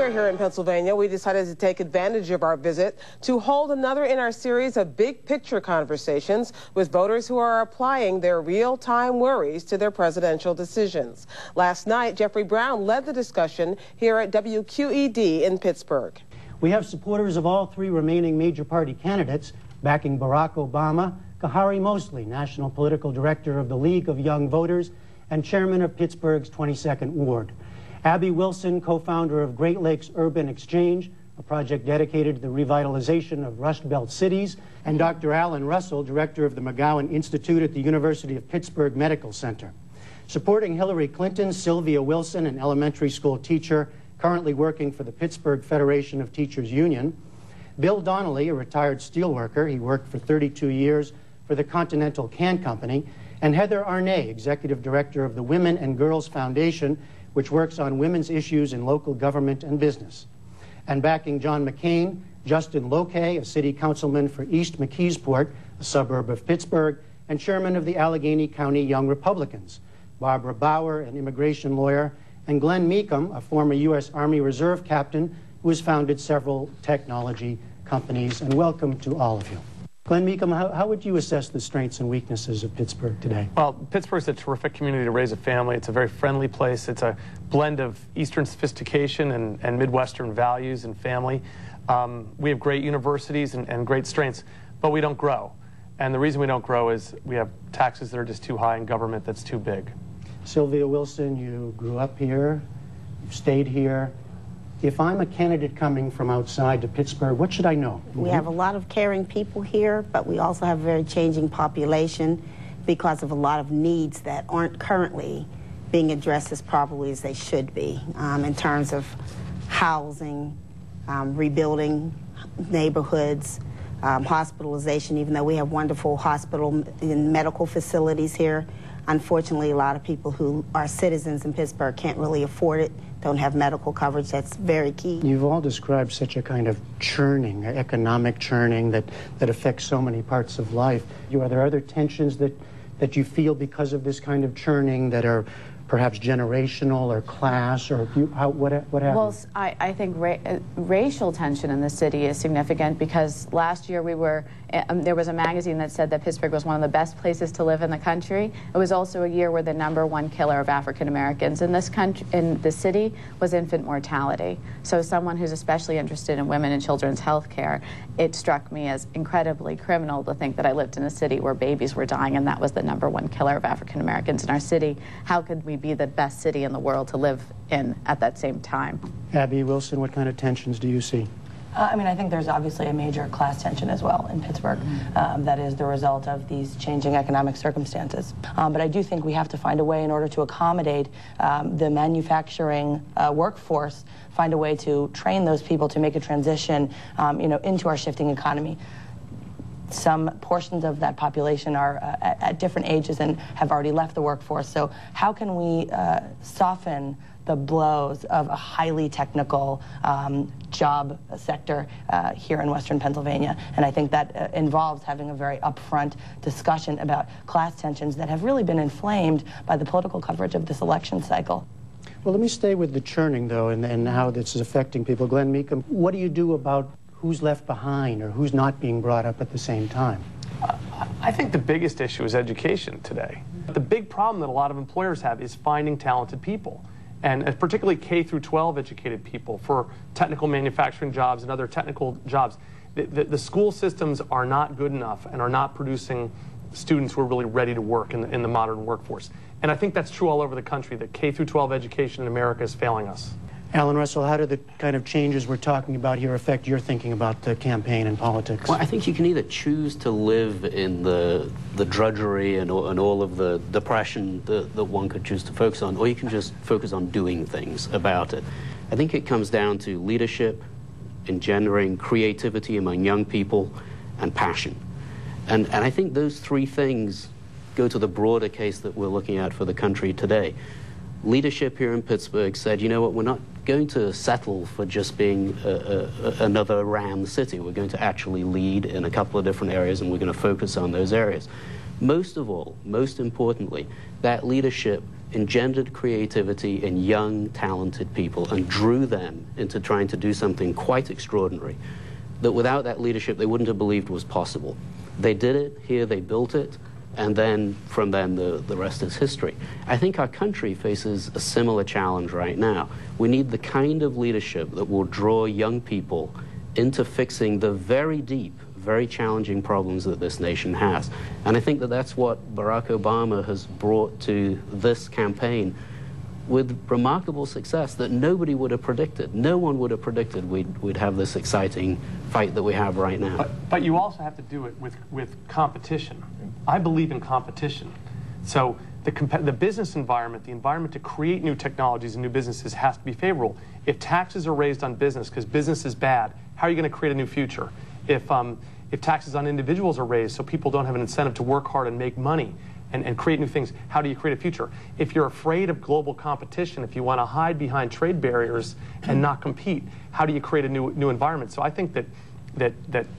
We're here in Pennsylvania. We decided to take advantage of our visit to hold another in our series of big picture conversations with voters who are applying their real-time worries to their presidential decisions. Last night, Jeffrey Brown led the discussion here at WQED in Pittsburgh. We have supporters of all three remaining major party candidates backing Barack Obama, Kahari Mosley, National Political Director of the League of Young Voters and Chairman of Pittsburgh's 22nd Ward. Abby Wilson, co-founder of Great Lakes Urban Exchange, a project dedicated to the revitalization of Rust Belt cities, and Dr. Alan Russell, director of the McGowan Institute at the University of Pittsburgh Medical Center. Supporting Hillary Clinton, Sylvia Wilson, an elementary school teacher currently working for the Pittsburgh Federation of Teachers Union. Bill Donnelly, a retired steelworker, he worked for 32 years for the Continental Can Company, and Heather Arnay, executive director of the Women and Girls Foundation, which works on women's issues in local government and business. And backing John McCain, Justin Lokay, a city councilman for East McKeesport, a suburb of Pittsburgh, and chairman of the Allegheny County Young Republicans, Barbara Bauer, an immigration lawyer, and Glen Meakem, a former U.S. Army Reserve captain who has founded several technology companies. And welcome to all of you. Glen Meakem, how would you assess the strengths and weaknesses of Pittsburgh today? Well, Pittsburgh's a terrific community to raise a family. It's a very friendly place. It's a blend of Eastern sophistication and Midwestern values and family. We have great universities and great strengths, but we don't grow. And the reason we don't grow is we have taxes that are just too high and government that's too big. Sylvia Wilson, you grew up here, you've stayed here. If I'm a candidate coming from outside to Pittsburgh, what should I know? We have a lot of caring people here, but we also have a very changing population because of a lot of needs that aren't currently being addressed as properly as they should be in terms of housing, rebuilding neighborhoods, hospitalization, even though we have wonderful hospital and medical facilities here. Unfortunately, a lot of people who are citizens in Pittsburgh can't really afford it, don't have medical coverage. That's very key. You've all described such a kind of churning, economic churning that affects so many parts of life. Are there other tensions that you feel because of this kind of churning that are perhaps generational or class, or what have you? Well, I think racial tension in the city is significant because last year there was a magazine that said that Pittsburgh was one of the best places to live in the country. It was also a year where the #1 killer of African Americans in this country, in the city, was infant mortality. So someone who's especially interested in women and children's health care, it struck me as incredibly criminal to think that I lived in a city where babies were dying and that was the #1 killer of African Americans in our city. How could we be the best city in the world to live in at that same time? Abby Wilson, what kind of tensions do you see? I mean, I think there's obviously a major class tension as well in Pittsburgh that is the result of these changing economic circumstances. But I do think we have to find a way in order to accommodate the manufacturing workforce, find a way to train those people to make a transition into our shifting economy. Some portions of that population are at different ages and have already left the workforce. So how can we soften the blows of a highly technical job sector here in Western Pennsylvania? And I think that involves having a very upfront discussion about class tensions that have really been inflamed by the political coverage of this election cycle. Well, let me stay with the churning, though, and how this is affecting people. Glen Meakem, what do you do about who's left behind or who's not being brought up at the same time? I think the biggest issue is education today. The big problem that a lot of employers have is finding talented people, and particularly K through 12 educated people for technical manufacturing jobs and other technical jobs. The school systems are not good enough and are not producing students who are really ready to work in the modern workforce. And I think that's true all over the country, that K through 12 education in America is failing us. Alan Russell, how do the kind of changes we're talking about here affect your thinking about the campaign and politics? Well, I think you can either choose to live in the drudgery and all of the depression that one could choose to focus on, or you can just focus on doing things about it. I think it comes down to leadership, engendering creativity among young people, and passion. And I think those three things go to the broader case that we're looking at for the country today. Leadership here in Pittsburgh said, you know what, we're not going to settle for just being another round city. We're going to actually lead in a couple of different areas, and we're going to focus on those areas. Most of all, most importantly, that leadership engendered creativity in young, talented people and drew them into trying to do something quite extraordinary that without that leadership they wouldn't have believed was possible. They did it, here they built it, and then from then the rest is history. I think our country faces a similar challenge right now. We need the kind of leadership that will draw young people into fixing the very deep, very challenging problems that this nation has. And I think that that's what Barack Obama has brought to this campaign with remarkable success that nobody would have predicted. No one would have predicted we'd have this exciting fight that we have right now. But you also have to do it with competition. I believe in competition. So the business environment, the environment to create new technologies and new businesses has to be favorable. If taxes are raised on business because business is bad, how are you going to create a new future? If taxes on individuals are raised so people don't have an incentive to work hard and make money and create new things, how do you create a future? If you're afraid of global competition, if you want to hide behind trade barriers and not compete, how do you create a new environment? So I think that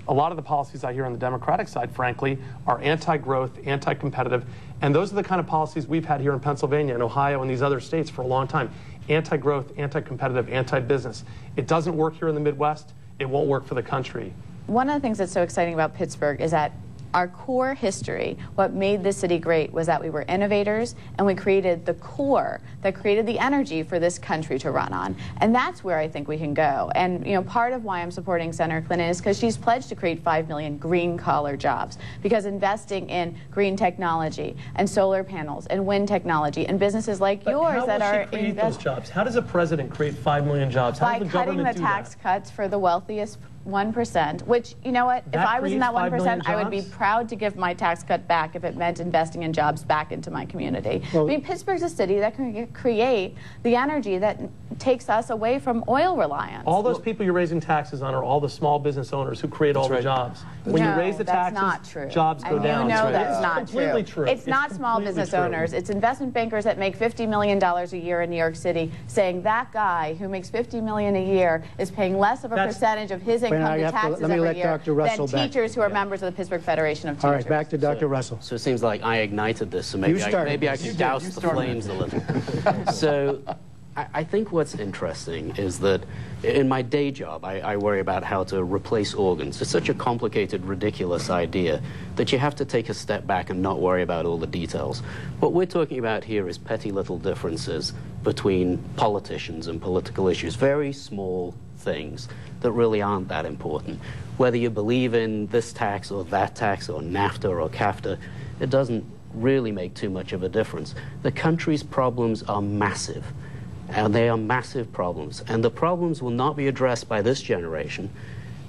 a lot of the policies I hear on the Democratic side, frankly, are anti-growth, anti-competitive, and those are the kind of policies we've had here in Pennsylvania and Ohio and these other states for a long time. Anti-growth, anti-competitive, anti-business. It doesn't work here in the Midwest. It won't work for the country. One of the things that's so exciting about Pittsburgh is that our core history, what made this city great, was that we were innovators and we created the core that created the energy for this country to run on. And that's where I think we can go. And you know, part of why I'm supporting Senator Clinton is because she's pledged to create 5 million green-collar jobs. Because investing in green technology and solar panels and wind technology and businesses like yours that are how will she create those jobs? How does a president create 5 million jobs? How by does the cutting government the do tax that? cuts for the wealthiest 1%, which, you know what, if I was in that 1%, I would be proud to give my tax cut back if it meant investing in jobs back into my community. Well, I mean, Pittsburgh's a city that can create the energy that takes us away from oil reliance. All those people you're raising taxes on are all the small business owners who create all the jobs. When you raise the taxes, jobs go down. You know that's not completely true. It's not small business owners. It's investment bankers that make $50 million a year in New York City saying that guy who makes $50 million a year is paying less of a percentage of his income to taxes every year than teachers who are members of the Pittsburgh Federation of Teachers. All right, back to Dr. Russell. So it seems like I ignited this, so maybe I can douse the flames a little. So I think what's interesting is that in my day job, I worry about how to replace organs. It's such a complicated, ridiculous idea that you have to take a step back and not worry about all the details. What we're talking about here is petty little differences between politicians and political issues, very small things that really aren't that important. Whether you believe in this tax or that tax or NAFTA or CAFTA, it doesn't really make too much of a difference. The country's problems are massive. And they are massive problems. And the problems will not be addressed by this generation.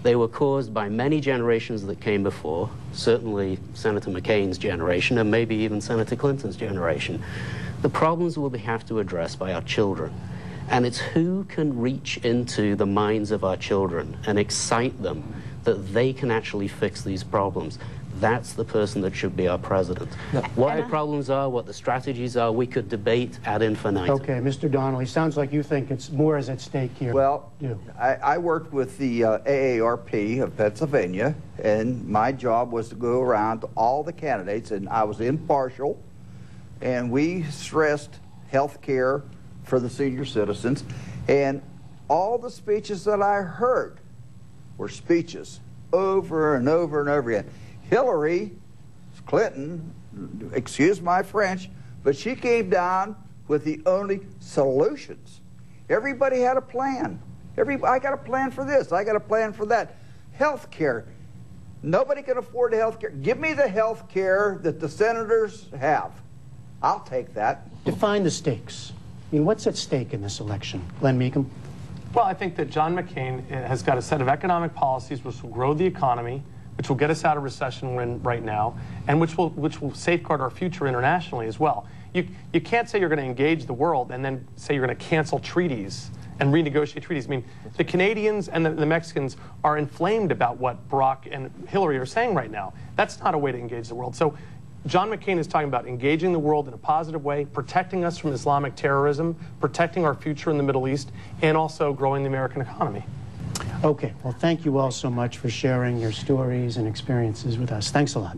They were caused by many generations that came before, certainly Senator McCain's generation and maybe even Senator Clinton's generation. The problems will have to address by our children. And it's who can reach into the minds of our children and excite them that they can actually fix these problems. That's the person that should be our president. Yeah. What the problems are, what the strategies are, we could debate ad infinitum. Okay, Mr. Donnelly, sounds like you think it's more is at stake here. Well, I worked with the AARP of Pennsylvania, and my job was to go around to all the candidates, and I was impartial, and we stressed health care for the senior citizens, and all the speeches that I heard were speeches over and over and over again. Hillary Clinton, excuse my French, but she came down with the only solutions. Everybody had a plan. I got a plan for this. I got a plan for that. Health care. Nobody can afford the health care. Give me the health care that the senators have. I'll take that. Define the stakes. I mean, what's at stake in this election? Glen Meakem? Well, I think that John McCain has got a set of economic policies which will grow the economy, which will get us out of recession we're in right now, and which will safeguard our future internationally as well. You can't say you're going to engage the world and then say you're going to cancel treaties and renegotiate treaties. I mean, the Canadians and the Mexicans are inflamed about what Barack and Hillary are saying right now. That's not a way to engage the world. So John McCain is talking about engaging the world in a positive way, protecting us from Islamic terrorism, protecting our future in the Middle East, and also growing the American economy. Okay, well, thank you all so much for sharing your stories and experiences with us. Thanks a lot.